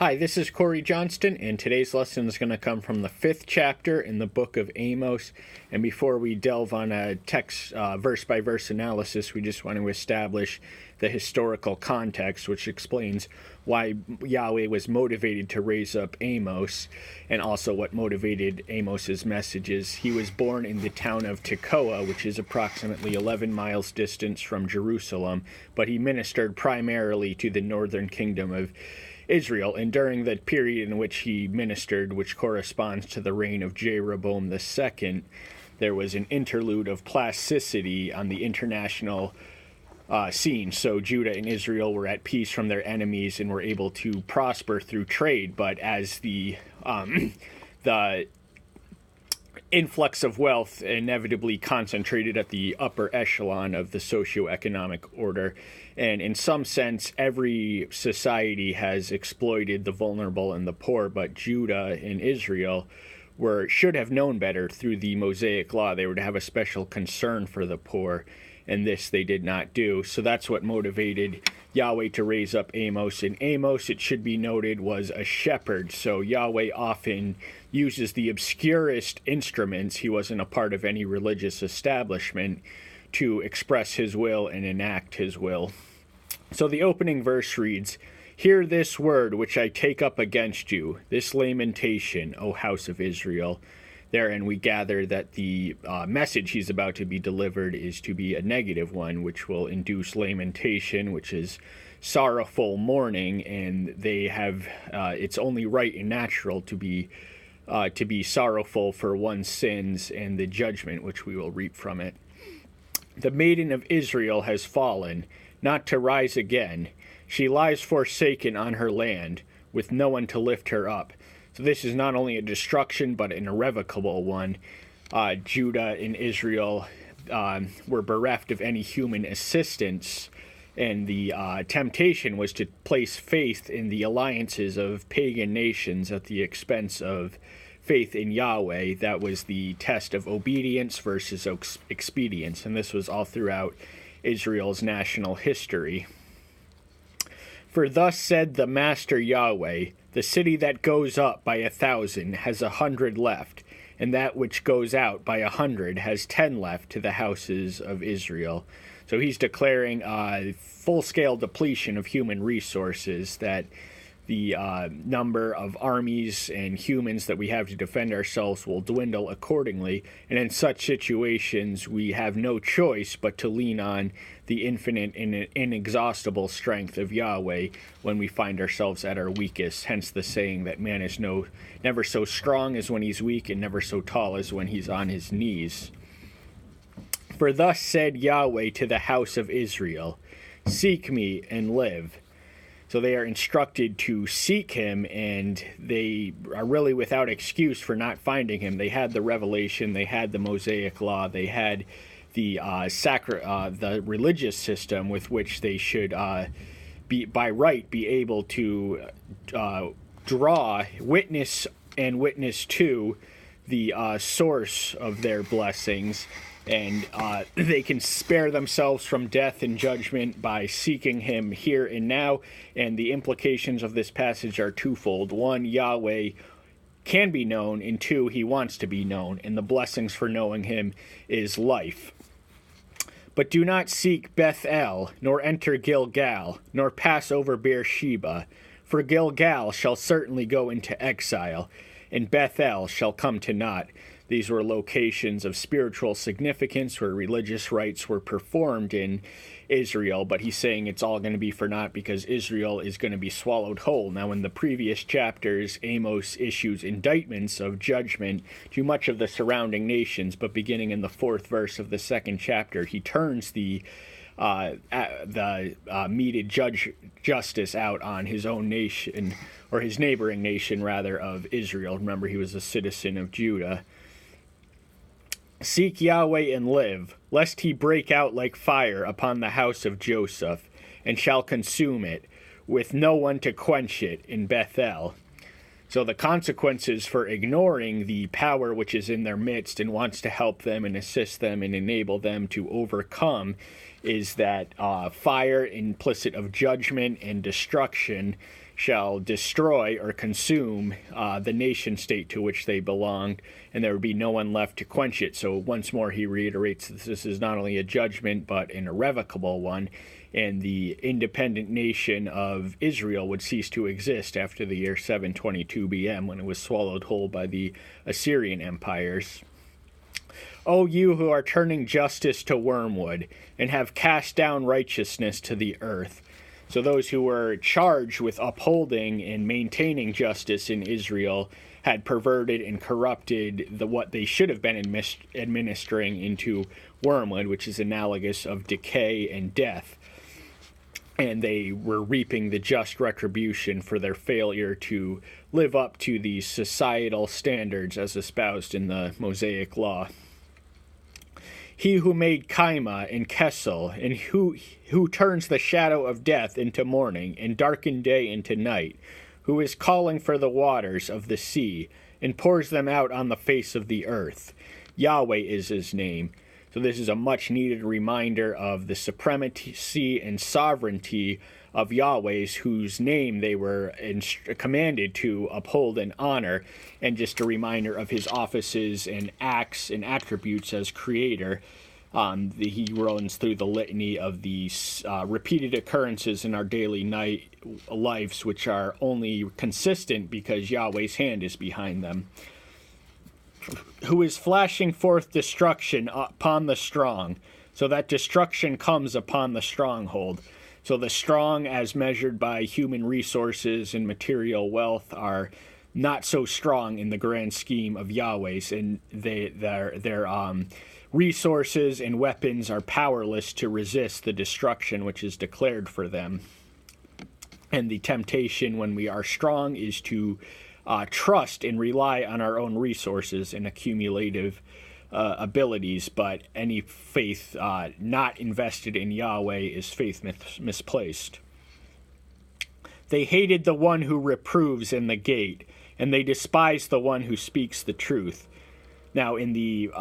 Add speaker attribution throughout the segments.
Speaker 1: Hi, this is Corey Johnston, and today's lesson is going to come from the 5th chapter in the book of Amos. And before we delve on a text verse-by-verse analysis, we just want to establish the historical context, which explains why Yahweh was motivated to raise up Amos, and also what motivated Amos's messages. He was born in the town of Tekoa, which is approximately 11 miles distance from Jerusalem, but he ministered primarily to the northern kingdom of Israel, and during the period in which he ministered, which corresponds to the reign of Jeroboam II, there was an interlude of plasticity on the international scene. So Judah and Israel were at peace from their enemies and were able to prosper through trade. But as the influx of wealth inevitably concentrated at the upper echelon of the socioeconomic order, and in some sense, every society has exploited the vulnerable and the poor, but Judah and Israel should have known better through the Mosaic law. They were to have a special concern for the poor, and this they did not do. So that's what motivated Yahweh to raise up Amos. And Amos, it should be noted, was a shepherd. So Yahweh often uses the obscurest instruments. He wasn't a part of any religious establishment to express his will and enact his will. So the opening verse reads, "Hear this word which I take up against you, this lamentation, O house of Israel." Therein we gather that the message he's about to be delivered is to be a negative one, which will induce lamentation, which is sorrowful mourning, and they have it's only right and natural to be sorrowful for one's sins and the judgment which we will reap from it. "The maiden of Israel has fallen, not to rise again. She lies forsaken on her land, with no one to lift her up." So this is not only a destruction, but an irrevocable one. Judah and Israel were bereft of any human assistance, and the temptation was to place faith in the alliances of pagan nations at the expense of faith in Yahweh. That was the test of obedience versus expedience, and this was all throughout Israel's national history. "For thus said the Master Yahweh, the city that goes up by 1,000 has 100 left, and that which goes out by 100 has 10 left to the houses of Israel." So he's declaring a full-scale depletion of human resources, that the number of armies and humans that we have to defend ourselves will dwindle accordingly. And in such situations, we have no choice but to lean on the infinite and inexhaustible strength of Yahweh when we find ourselves at our weakest. Hence the saying that man is never so strong as when he's weak, and never so tall as when he's on his knees. "For thus said Yahweh to the house of Israel, seek me and live." So they are instructed to seek him, and they are really without excuse for not finding him. They had the revelation, they had the Mosaic law, they had the religious system with which they should by right be able to draw witness to the source of their blessings. And they can spare themselves from death and judgment by seeking him here and now. And the implications of this passage are twofold. One, Yahweh can be known, and two, he wants to be known. And the blessings for knowing him is life. "But do not seek Bethel, nor enter Gilgal, nor pass over Beersheba. For Gilgal shall certainly go into exile, and Bethel shall come to naught." These were locations of spiritual significance where religious rites were performed in Israel, but he's saying it's all going to be for naught because Israel is going to be swallowed whole. Now, in the previous chapters, Amos issues indictments of judgment to much of the surrounding nations, but beginning in the 4th verse of the 2nd chapter, he turns the meted justice out on his own nation, or his neighboring nation, rather, of Israel. Remember, he was a citizen of Judah. "Seek Yahweh and live, lest he break out like fire upon the house of Joseph, and shall consume it, with no one to quench it in Bethel." So the consequences for ignoring the power which is in their midst and wants to help them and assist them and enable them to overcome is that fire implicit of judgment and destruction shall destroy or consume the nation state to which they belonged, and there would be no one left to quench it. So once more he reiterates that this is not only a judgment but an irrevocable one, and the independent nation of Israel would cease to exist after the year 722 BM, when it was swallowed whole by the Assyrian empires. O you who are turning justice to wormwood, and have cast down righteousness to the earth. So those who were charged with upholding and maintaining justice in Israel had perverted and corrupted what they should have been administering into wormwood, which is analogous of decay and death. And they were reaping the just retribution for their failure to live up to these societal standards as espoused in the Mosaic Law. He who made Kaima and Kessel, and who turns the shadow of death into morning, and darkened day into night, who is calling for the waters of the sea, and pours them out on the face of the earth. Yahweh is his name. So this is a much-needed reminder of the supremacy and sovereignty of Yahweh's, whose name they were commanded to uphold and honor, and just a reminder of his offices and acts and attributes as creator. He runs through the litany of these repeated occurrences in our daily lives, which are only consistent because Yahweh's hand is behind them. Who is flashing forth destruction upon the strong, so that destruction comes upon the stronghold. So the strong, as measured by human resources and material wealth, are not so strong in the grand scheme of Yahweh's, and their resources and weapons are powerless to resist the destruction which is declared for them. And the temptation when we are strong is to trust and rely on our own resources and accumulative abilities, but any faith not invested in Yahweh is faith misplaced. They hated the one who reproves in the gate, and they despised the one who speaks the truth. Now, in the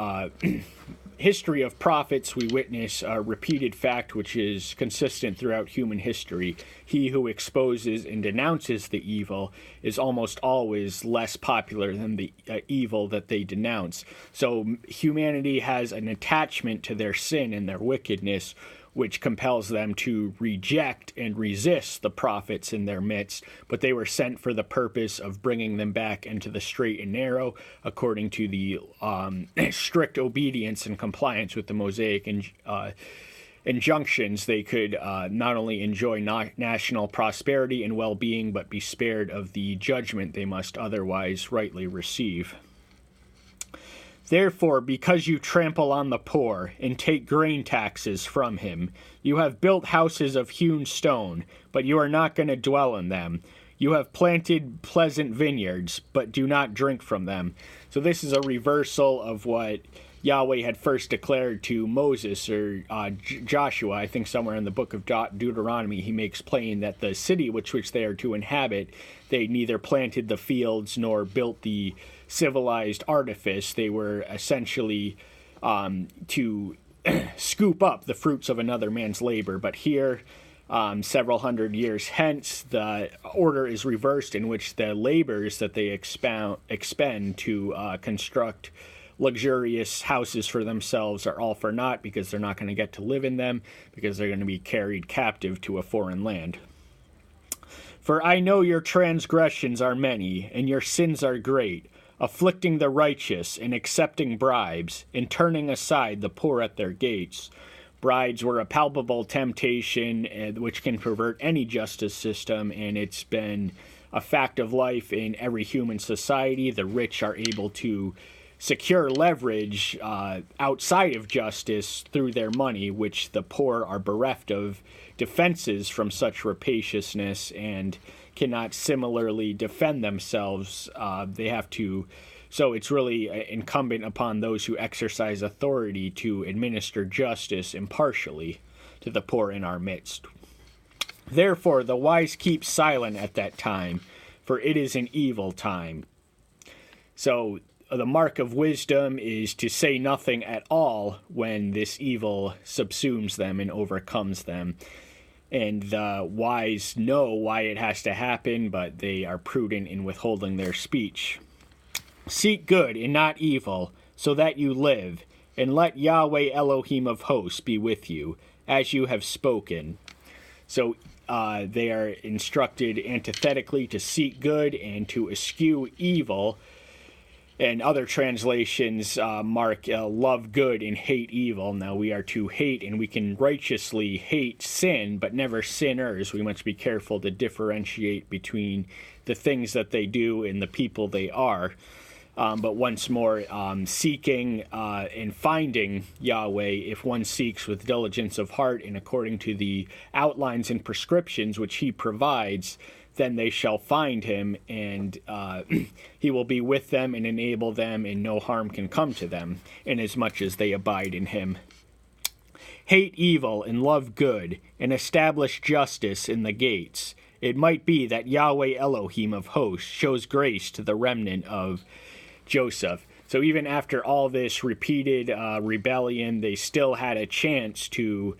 Speaker 1: history of prophets, we witness a repeated fact which is consistent throughout human history. He who exposes and denounces the evil is almost always less popular than the evil that they denounce. So humanity has an attachment to their sin and their wickedness, which compels them to reject and resist the prophets in their midst, but they were sent for the purpose of bringing them back into the straight and narrow, according to the strict obedience and compliance with the Mosaic injunctions. They could not only enjoy national prosperity and well-being, but be spared of the judgment they must otherwise rightly receive. Therefore, because you trample on the poor, and take grain taxes from him, you have built houses of hewn stone, but you are not going to dwell in them. You have planted pleasant vineyards, but do not drink from them. So this is a reversal of what Yahweh had first declared to Moses or Joshua. I think somewhere in the book of Deuteronomy, he makes plain that the city which they are to inhabit, they neither planted the fields nor built the civilized artifice. They were essentially to scoop up the fruits of another man's labor. But here, several hundred years hence, the order is reversed, in which the labors that they expend to construct luxurious houses for themselves are all for naught, because they're not going to get to live in them, because they're going to be carried captive to a foreign land. For I know your transgressions are many, and your sins are great, afflicting the righteous, and accepting bribes, and turning aside the poor at their gates. Bribes were a palpable temptation which can pervert any justice system, and it's been a fact of life in every human society. The rich are able to secure leverage outside of justice through their money, which the poor are bereft of defenses from such rapaciousness and cannot similarly defend themselves. They have to. So it's really incumbent upon those who exercise authority to administer justice impartially to the poor in our midst. Therefore, the wise keep silent at that time, for it is an evil time. So the mark of wisdom is to say nothing at all when this evil subsumes them and overcomes them. and the wise know why it has to happen, but they are prudent in withholding their speech. Seek good and not evil, so that you live, and let Yahweh Elohim of hosts be with you, as you have spoken. So they are instructed antithetically to seek good and to eschew evil. And other translations mark love good and hate evil. Now we are to hate, and we can righteously hate sin, but never sinners. We must be careful to differentiate between the things that they do and the people they are. But once more, seeking and finding Yahweh, if one seeks with diligence of heart and according to the outlines and prescriptions which he provides, then they shall find him, and he will be with them and enable them, and no harm can come to them, inasmuch as they abide in him. Hate evil and love good, and establish justice in the gates. It might be that Yahweh Elohim of hosts shows grace to the remnant of Joseph. So even after all this repeated rebellion, they still had a chance to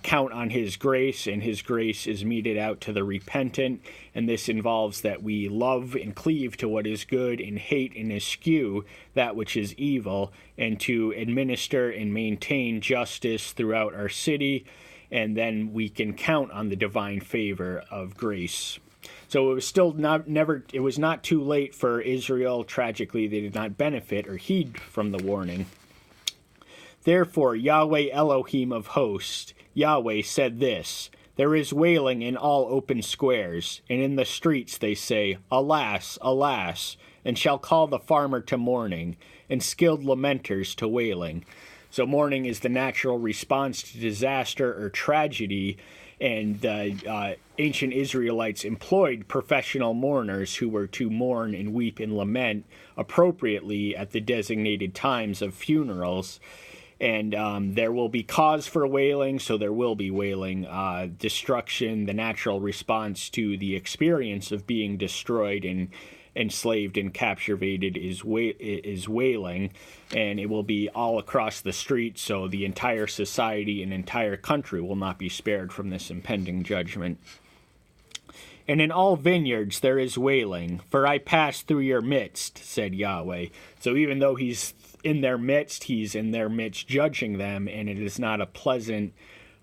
Speaker 1: count on his grace, and his grace is meted out to the repentant. And this involves that we love and cleave to what is good and hate and eschew that which is evil, and to administer and maintain justice throughout our city, and then we can count on the divine favor of grace. So it was still it was not too late for Israel. Tragically, they did not benefit or heed from the warning. Therefore, Yahweh Elohim of hosts, Yahweh said this: There is wailing in all open squares, and in the streets they say, Alas, alas, and shall call the farmer to mourning, and skilled lamenters to wailing. So mourning is the natural response to disaster or tragedy, and the ancient Israelites employed professional mourners who were to mourn and weep and lament appropriately at the designated times of funerals. And there will be cause for wailing, so there will be wailing. Destruction, the natural response to the experience of being destroyed and enslaved and captivated, is wailing, and it will be all across the street, so the entire society and entire country will not be spared from this impending judgment. And in all vineyards there is wailing, for I passed through your midst, said Yahweh. So even though he's in their midst, he's in their midst judging them, and it is not a pleasant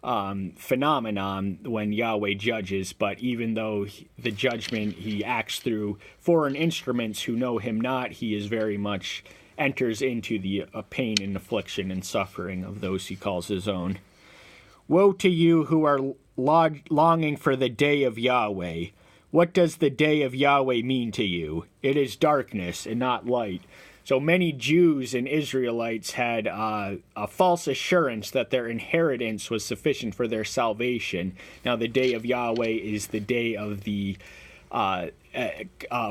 Speaker 1: phenomenon when Yahweh judges, but even though the judgment he acts through foreign instruments who know him not, he is very much enters into the pain and affliction and suffering of those he calls his own. Woe to you who are longing for the day of Yahweh. What does the day of Yahweh mean to you? It is darkness and not light. So many Jews and Israelites had a false assurance that their inheritance was sufficient for their salvation. Now, the day of Yahweh is the day of the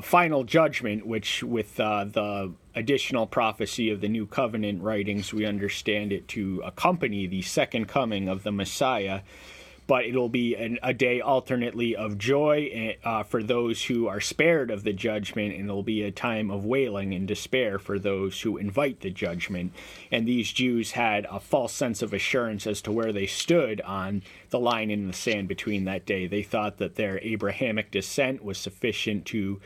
Speaker 1: final judgment, which with the additional prophecy of the New Covenant writings, we understand it to accompany the second coming of the Messiah. But it'll be a day alternately of joy for those who are spared of the judgment, and it'll be a time of wailing and despair for those who invite the judgment. And these Jews had a false sense of assurance as to where they stood on the line in the sand between that day. They thought that their Abrahamic descent was sufficient to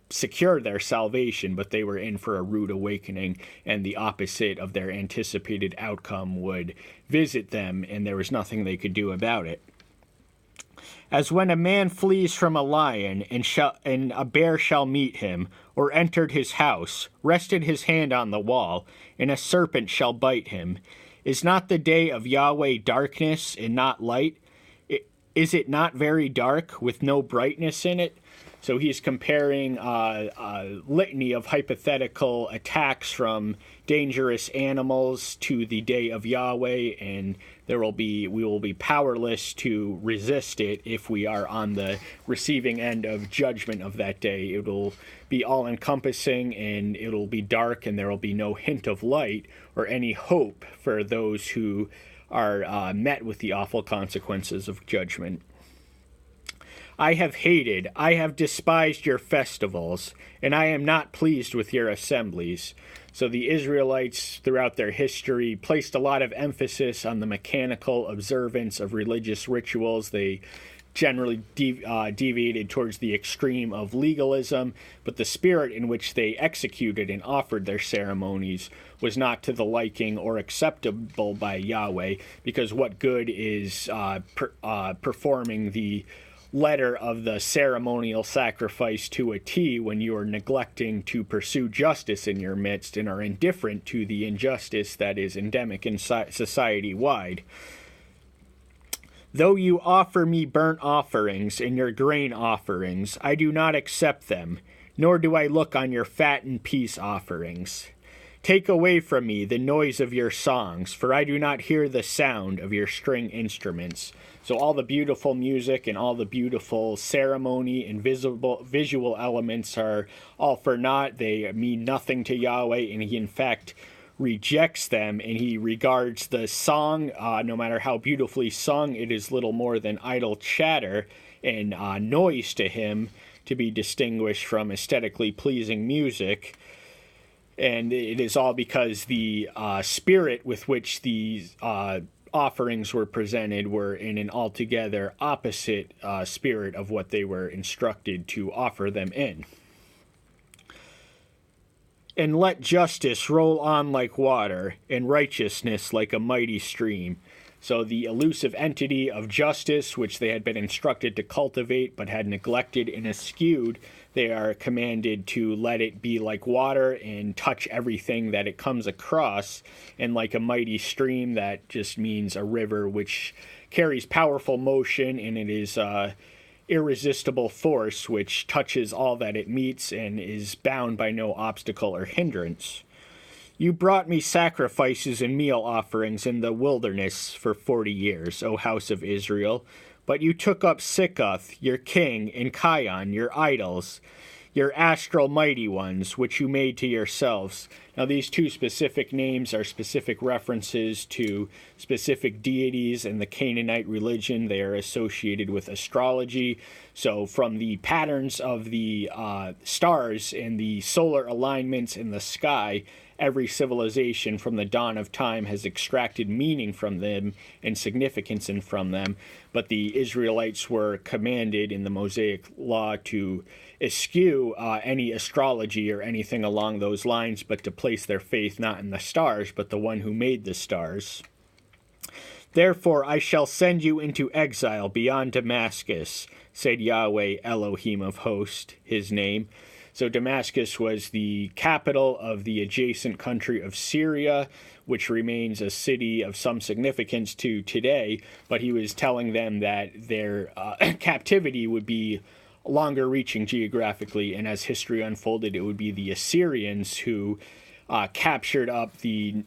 Speaker 1: secure their salvation, but they were in for a rude awakening, and the opposite of their anticipated outcome would visit them, and there was nothing they could do about it. As when a man flees from a lion, and a bear shall meet him, or entered his house, rested his hand on the wall, and a serpent shall bite him. Is not the day of Yahweh darkness and not light? Is it not very dark, with no brightness in it? So he's comparing a litany of hypothetical attacks from dangerous animals to the day of Yahweh, and we will be powerless to resist it if we are on the receiving end of judgment of that day. It will be all-encompassing, and it'll be dark, and there will be no hint of light or any hope for those who are met with the awful consequences of judgment. I have despised your festivals, and I am not pleased with your assemblies. So the Israelites, throughout their history, placed a lot of emphasis on the mechanical observance of religious rituals. They generally deviated towards the extreme of legalism, but the spirit in which they executed and offered their ceremonies was not to the liking or acceptable by Yahweh, because what good is performing the letter of the ceremonial sacrifice to a T when you are neglecting to pursue justice in your midst and are indifferent to the injustice that is endemic in society-wide? Though you offer me burnt offerings and your grain offerings, I do not accept them, nor do I look on your fat and peace offerings. Take away from me the noise of your songs, for I do not hear the sound of your string instruments. So all the beautiful music and all the beautiful ceremony and visual elements are all for naught. They mean nothing to Yahweh, and he in fact rejects them, and he regards the song, no matter how beautifully sung, it is little more than idle chatter and noise to him, to be distinguished from aesthetically pleasing music. And it is all because the spirit with which these offerings were presented were in an altogether opposite spirit of what they were instructed to offer them in. And let justice roll on like water, and righteousness like a mighty stream. So the elusive entity of justice, which they had been instructed to cultivate but had neglected and eschewed, they are commanded to let it be like water and touch everything that it comes across, and like a mighty stream, that just means a river which carries powerful motion, and it is irresistible force which touches all that it meets and is bound by no obstacle or hindrance. You brought me sacrifices and meal offerings in the wilderness for 40 years, O house of Israel, but you took up Sikkoth, your king, and Kion, your idols, your astral mighty ones, which you made to yourselves. Now, these two specific names are specific references to specific deities in the Canaanite religion. They are associated with astrology. So from the patterns of the stars and the solar alignments in the sky, every civilization from the dawn of time has extracted meaning from them and significance from them. But the Israelites were commanded in the Mosaic law to eschew any astrology or anything along those lines, but to place their faith not in the stars, but the one who made the stars. Therefore I shall send you into exile beyond Damascus, said Yahweh Elohim of hosts, his name. So Damascus was the capital of the adjacent country of Syria, which remains a city of some significance to today, but he was telling them that their captivity would be longer reaching geographically, and as history unfolded, it would be the Assyrians who captured up the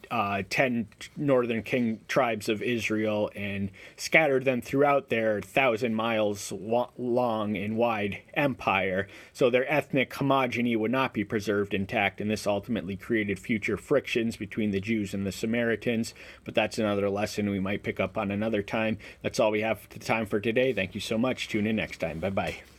Speaker 1: 10 northern king tribes of Israel and scattered them throughout their 1,000 miles long and wide empire. So their ethnic homogeny would not be preserved intact, and this ultimately created future frictions between the Jews and the Samaritans. But that's another lesson we might pick up on another time. That's all we have time for today. Thank you so much. Tune in next time. Bye-bye.